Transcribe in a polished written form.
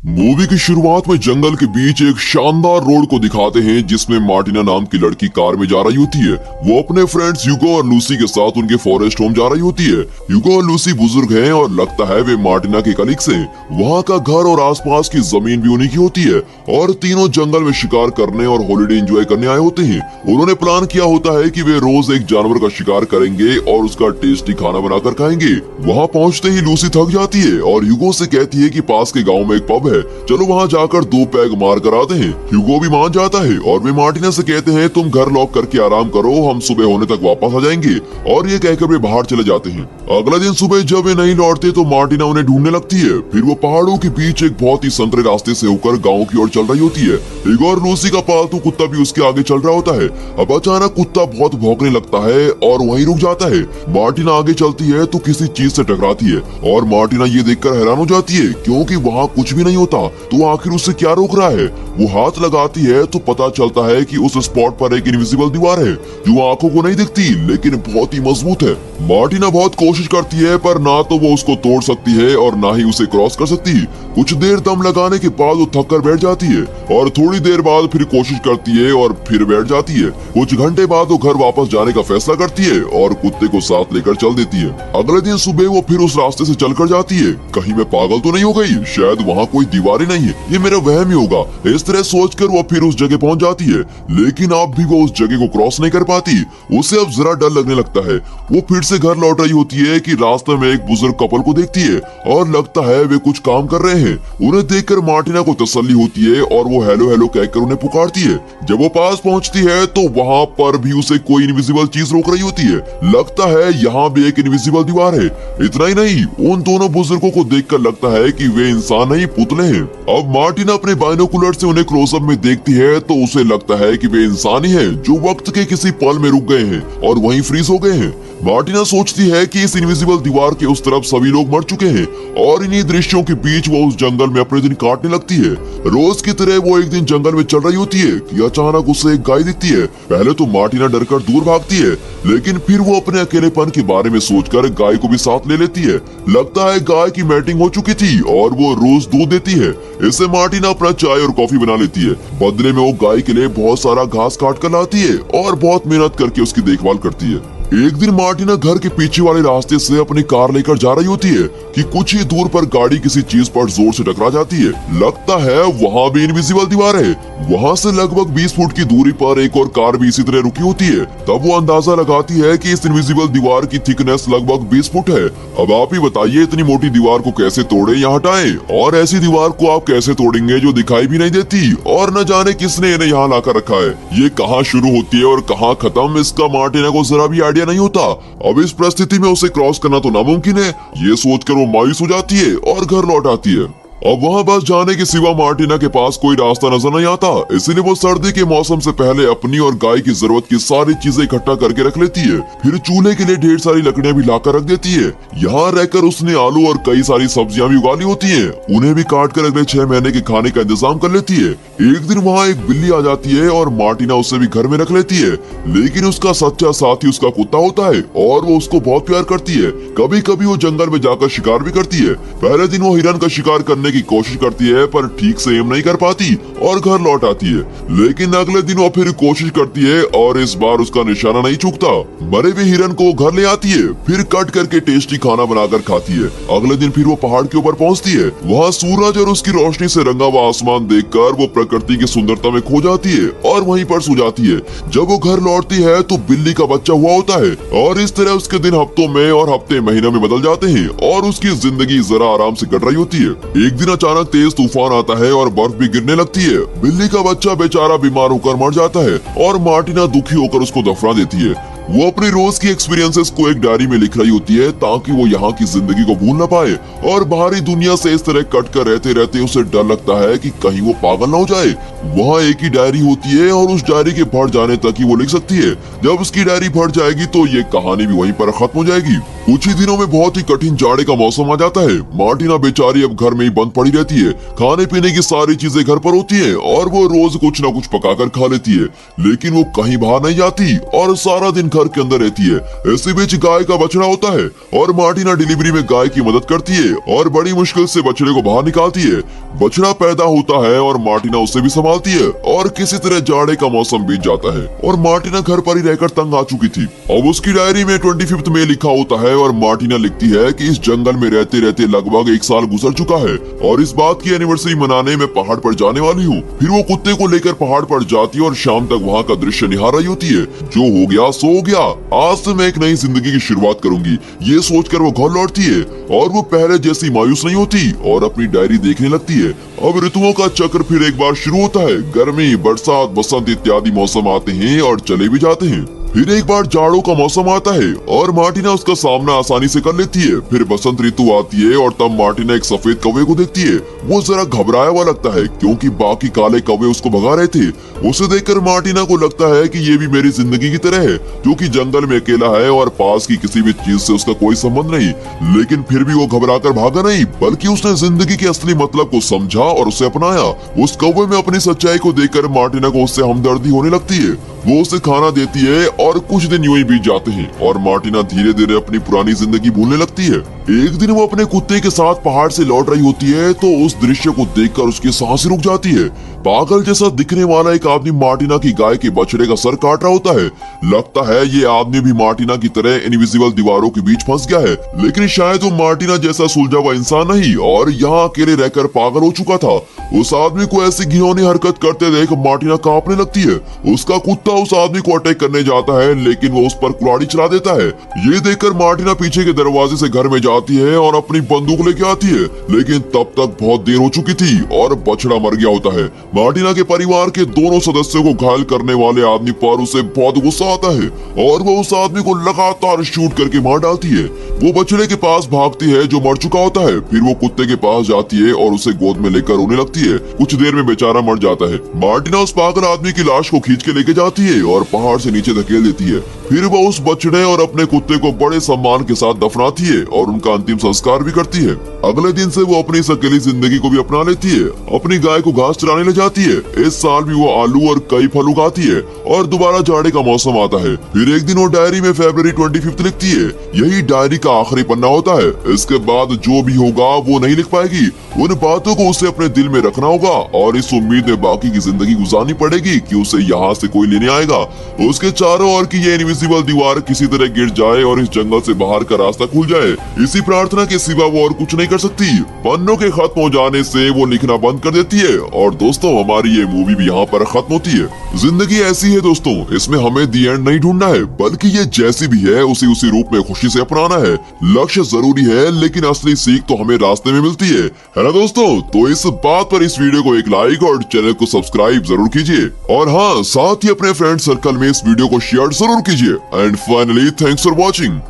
Movie की शुरुआत में जंगल के बीच एक शानदार रोड को दिखाते हैं जिसमें मार्टिना नाम की लड़की कार में जा रही होती है। वो अपने फ्रेंड्स ह्यूगो और लूसी के साथ उनके फॉरेस्ट होम जा रही होती है। ह्यूगो और लूसी बुजुर्ग हैं और लगता है वे मार्टिना के कलीग्स हैं। वहाँ का घर और आसपास की जमीन भी उन्हीं की होती है और तीनों जंगल में शिकार करने और हॉलिडे एंजॉय करने आए होते हैं। उन्होंने प्लान किया होता है कि वे रोज एक जानवर का शिकार करेंगे और उसका टेस्टी खाना बनाकर खाएंगे। वहाँ पहुँचते ही लूसी थक जाती है और ह्यूगो से कहती है कि पास के गाँव में एक पब है, चलो वहाँ जाकर 2 पैग मार कर आते हैं। ह्यूगो भी मान जाता है और वे मार्टिना से कहते हैं तुम घर लॉक करके आराम करो, हम सुबह होने तक वापस आ जाएंगे। और ये कहकर वे बाहर चले जाते हैं। अगले दिन सुबह जब वे नहीं लौटते तो मार्टिना उन्हें ढूंढने लगती है। फिर वो पहाड़ों के बीच एक बहुत ही संकरे रास्ते से होकर गाँव की ओर चल रही होती है। ह्यूगो और लूसी का पालतू कुत्ता भी उसके आगे चल रहा होता है। अब अचानक कुत्ता बहुत भौंकने लगता है और वहीं रुक जाता है। मार्टिना आगे चलती है तो किसी चीज से टकराती है और मार्टिना ये देखकर हैरान हो जाती है क्योंकि वहाँ कुछ भी नहीं होता। तो आखिर उसे क्या रोक रहा है? वो हाथ लगाती है तो पता चलता है कि उस स्पॉट पर एक इनविजिबल दीवार है जो आंखों को नहीं दिखती लेकिन बहुत ही मजबूत है। मार्टिना बहुत कोशिश करती है पर ना तो वो उसको तोड़ सकती है और ना ही उसे क्रॉस कर सकती। कुछ देर दम लगाने के बाद वो थक कर बैठ जाती है और थोड़ी देर बाद फिर कोशिश करती है और फिर बैठ जाती है। कुछ घंटे बाद वो घर वापस जाने का फैसला करती है और कुत्ते को साथ लेकर चल देती है। अगले दिन सुबह वो फिर उस रास्ते से चलकर जाती है। कहीं मैं पागल तो नहीं हो गई? शायद वहाँ कोई दीवार ही नहीं है, ये मेरा वहम ही होगा। इस तरह सोचकर वो फिर उस जगह पहुंच जाती है लेकिन अब भी वो उस जगह को क्रॉस नहीं कर पाती। उसे अब जरा डर लगने लगता है। वो फिर से घर लौट रही होती है कि रास्ते में एक बुजुर्ग कपल को देखती है और लगता है वे कुछ काम कर रहे हैं। उन्हें देखकर मार्टिना को तसल्ली होती है और वो हेलो हेलो कहकर उन्हें पुकारती है। जब वो पास पहुंचती है तो वहाँ पर भी उसे कोई इनविजिबल चीज रोक रही होती है। लगता है यहाँ भी एक इनविजिबल दीवार है। इतना ही नहीं, उन दोनों बुजुर्गों को देखकर लगता है कि वे इंसान नहीं पुतले हैं। अब मार्टिना अपने बाइनोकुलर से उन्हें क्लोजअप में देखती है तो उसे लगता है कि वे इंसान ही हैं जो वक्त के किसी पल में रुक गए हैं और वहीं फ्रीज हो गए हैं। मार्टिना सोचती है कि इस इनविजिबल दीवार के उस तरफ सभी लोग मर चुके हैं और इन्हीं दृश्यों के बीच वो उस जंगल में अपने दिन काटने लगती है। रोज की तरह वो एक दिन जंगल में चल रही होती है कि अचानक उसे एक गाय दिखती है। पहले तो मार्टिना डरकर दूर भागती है लेकिन फिर वो अपने अकेलेपन के बारे में सोचकर गाय को भी साथ ले लेती है। लगता है गाय की मैटिंग हो चुकी थी और वो रोज दूध देती है। इससे मार्टिना अपना चाय और कॉफी बना लेती है। बदले में वो गाय के लिए बहुत सारा घास काट कर लाती है और बहुत मेहनत करके उसकी देखभाल करती है। एक दिन मार्टिना घर के पीछे वाले रास्ते से अपनी कार लेकर जा रही होती है कि कुछ ही दूर पर गाड़ी किसी चीज पर जोर से टकरा जाती है। लगता है वहाँ भी इनविजिबल दीवार है। वहाँ से लगभग 20 फुट की दूरी पर एक और कार भी इसी तरह रुकी होती है। तब वो अंदाजा लगाती है कि इस इनविजिबल दीवार की थिकनेस लगभग 20 फुट है। अब आप ही बताइए इतनी मोटी दीवार को कैसे तोड़े या हटाएं? और ऐसी दीवार को आप कैसे तोड़ेंगे जो दिखाई भी नहीं देती और न जाने किसने इन्हें यहाँ लाकर रखा है? ये कहाँ शुरू होती है और कहाँ खत्म, इसका मार्टिना को जरा भी आइडिया नहीं होता। अब इस परिस्थिति में उसे क्रॉस करना तो नामुमकिन है। ये सोचकर वो मायूस हो जाती है और घर लौट आती है। अब वहाँ बस जाने के सिवा मार्टिना के पास कोई रास्ता नजर नहीं आता, इसलिए वो सर्दी के मौसम से पहले अपनी और गाय की जरूरत की सारी चीजें इकट्ठा करके रख लेती है। फिर चूल्हे के लिए ढेर सारी लकड़ियाँ भी लाकर रख देती है। यहाँ रहकर उसने आलू और कई सारी सब्जियां भी उगा ली होती है। उन्हें भी काट कर अगले 6 महीने के खाने का इंतजाम कर लेती है। एक दिन वहाँ एक बिल्ली आ जाती है और मार्टिना उसे भी घर में रख लेती है लेकिन उसका सच्चा साथी उसका कुत्ता होता है और वो उसको बहुत प्यार करती है। कभी कभी वो जंगल में जाकर शिकार भी करती है। पहले दिन वो हिरन का शिकार करने की कोशिश करती है पर ठीक से एम नहीं कर पाती और घर लौट आती है। लेकिन अगले दिन वो फिर कोशिश करती है और इस बार उसका निशाना नहीं चूकता। मरे हुए हिरन को घर ले आती है, फिर कट करके टेस्टी खाना बनाकर खाती है। अगले दिन फिर वो पहाड़ के ऊपर पहुंचती है। वहाँ सूरज और उसकी रोशनी से रंगा हुआ आसमान देखकर वो प्रकृति की सुंदरता में खो जाती है और वहीं पर सो जाती है। जब वो घर लौटती है तो बिल्ली का बच्चा हुआ होता है और इस तरह उसके दिन हफ्तों में और हफ्ते महीनों में बदल जाते हैं और उसकी जिंदगी जरा आराम से कट रही होती है। एक दिन अचानक तेज तूफान आता है और बर्फ भी गिरने लगती है। बिल्ली का बच्चा बेचारा बीमार होकर मर जाता है और मार्टिना दुखी होकर उसको दफना देती है। वो अपने रोज की एक्सपीरियंसेस को एक डायरी में लिख रही होती है ताकि वो यहाँ की जिंदगी को भूल न पाए और बाहरी दुनिया से इस तरह कट कर रहते रहते उसे डर लगता है कि कहीं वो पागल ना हो जाए। वहाँ एक ही डायरी होती है और उस डायरी के फट जाने तक ही वो लिख सकती है। जब उसकी डायरी फट जाएगी तो ये कहानी भी वहीं पर खत्म हो जाएगी। कुछ ही दिनों में बहुत ही कठिन जाड़े का मौसम आ जाता है। मार्टिना बेचारी अब घर में ही बंद पड़ी रहती है। खाने पीने की सारी चीजें घर पर होती हैं और वो रोज कुछ न कुछ पकाकर खा लेती है, लेकिन वो कहीं बाहर नहीं जाती और सारा दिन घर के अंदर रहती है। इसी बीच गाय का बछड़ा होता है और मार्टिना डिलीवरी में गाय की मदद करती है और बड़ी मुश्किल से बछड़े को बाहर निकालती है। बछड़ा पैदा होता है और मार्टिना उसे भी संभालती है और किसी तरह जाड़े का मौसम बीत जाता है और मार्टिना घर पर ही रहकर तंग आ चुकी थी। अब उसकी डायरी में 25 मई लिखा होता है और मार्टिना लिखती है कि इस जंगल में रहते रहते लगभग 1 साल गुजर चुका है और इस बात की एनिवर्सरी मनाने में पहाड़ पर जाने वाली हूँ। फिर वो कुत्ते को लेकर पहाड़ पर जाती है और शाम तक वहाँ का दृश्य निहार रही होती है। जो हो गया सो हो गया, आज से मैं एक नई जिंदगी की शुरुआत करूंगी, ये सोचकर वो घर लौटती है और वो पहले जैसी मायूस नहीं होती और अपनी डायरी देखने लगती है। अब ऋतुओं का चक्र फिर एक बार शुरू होता है। गर्मी, बरसात, बसंत इत्यादि मौसम आते हैं और चले भी जाते हैं। फिर एक बार जाड़ों का मौसम आता है और मार्टिना उसका सामना आसानी से कर लेती है। फिर बसंत ऋतु आती है और तब मार्टिना एक सफेद कौवे को देखती है। वो जरा घबराया हुआ लगता है क्योंकि बाकी काले कौवे उसको भगा रहे थे। उसे देखकर मार्टिना को लगता है कि ये भी मेरी जिंदगी की तरह है, जो कि जंगल में अकेला है और पास की किसी भी चीज से उसका कोई संबंध नहीं। लेकिन फिर भी वो घबराकर भागा नहीं, बल्कि उसने जिंदगी के असली मतलब को समझा और उसे अपनाया। उस कौवे में अपनी सच्चाई को देखकर मार्टिना को उससे हमदर्दी होने लगती है। वो उसे खाना देती है और कुछ दिन यूं ही बीत जाते हैं और मार्टिना धीरे धीरे अपनी पुरानी जिंदगी भूलने लगती है। एक दिन वो अपने कुत्ते के साथ पहाड़ से लौट रही होती है तो उस दृश्य को देखकर उसकी सांसें रुक जाती है। पागल जैसा दिखने वाला एक आदमी मार्टिना की गाय के बछड़े का सर काट रहा होता है। लगता है ये आदमी भी मार्टिना की तरह इनविजिबल दीवारों के बीच फंस गया है, लेकिन शायद वो मार्टिना जैसा सुलझा हुआ इंसान नहीं और यहाँ अकेले रहकर पागल हो चुका था। उस आदमी को ऐसी घिनौनी हरकत करते देख मार्टिना कांपने लगती है। उसका कुत्ता उस आदमी को अटैक करने जाता है, लेकिन वो उस पर कुल्हाड़ी चला देता है। ये देखकर मार्टिना पीछे के दरवाजे से घर में जाती है और अपनी बंदूक लेके आती है, लेकिन तब तक बहुत देर हो चुकी थी और बछड़ा मर गया होता है। मार्टिना के परिवार के दोनों सदस्यों को घायल करने वाले आदमी पर उसे बहुत गुस्सा आता है और वो उस आदमी को लगातार शूट करके मार डालती है। वो बछड़े के पास भागती है जो मर चुका होता है। फिर वो कुत्ते के पास जाती है और उसे गोद में लेकर रोने लगती है। कुछ देर में बेचारा मर जाता है। मार्टिना उस पागल आदमी की लाश को खींच के लेके जाती है और पहाड़ से नीचे धकेल देती है। फिर वो उस बछड़े और अपने कुत्ते को बड़े सम्मान के साथ दफनाती है और उनका अंतिम संस्कार भी करती है। अगले दिन से वो अपनी इस अकेली जिंदगी को भी अपना लेती है। अपनी गाय को घास चराने ले जाती है। इस साल भी वो आलू और कई फल उगाती है और दोबारा जाड़े का मौसम आता है। फिर एक दिन वो डायरी में फरवरी 25 लिखती है। यही डायरी का आखिरी पन्ना होता है। इसके बाद जो भी होगा वो नहीं लिख पाएगी। उन बातों को उसे अपने दिल में रखना होगा और इस उम्मीद में बाकी की जिंदगी गुजारनी पड़ेगी कि उसे यहाँ से कोई लेने आएगा। उसके चारों ओर की ये इनविजिबल दीवार किसी तरह गिर जाए और इस जंगल से बाहर का रास्ता खुल जाए। इसी प्रार्थना के सिवा वो और कुछ नहीं कर सकती। पन्नों के खत्म हो जाने से वो लिखना बंद कर देती है और दोस्तों हमारी ये मूवी भी यहाँ पर खत्म होती है। जिंदगी ऐसी है दोस्तों, इसमें हमें दी एंड नहीं ढूंढना है, बल्कि ये जैसी भी है उसी रूप में खुशी से अपनाना है। लक्ष्य जरूरी है लेकिन असली सीख तो हमें रास्ते में मिलती है ना दोस्तों। तो इस बात पर इस वीडियो को एक लाइक और चैनल को सब्सक्राइब जरूर कीजिए और हाँ, साथ ही अपने फ्रेंड सर्कल में इस वीडियो को शेयर जरूर कीजिए। And finally thanks for watching.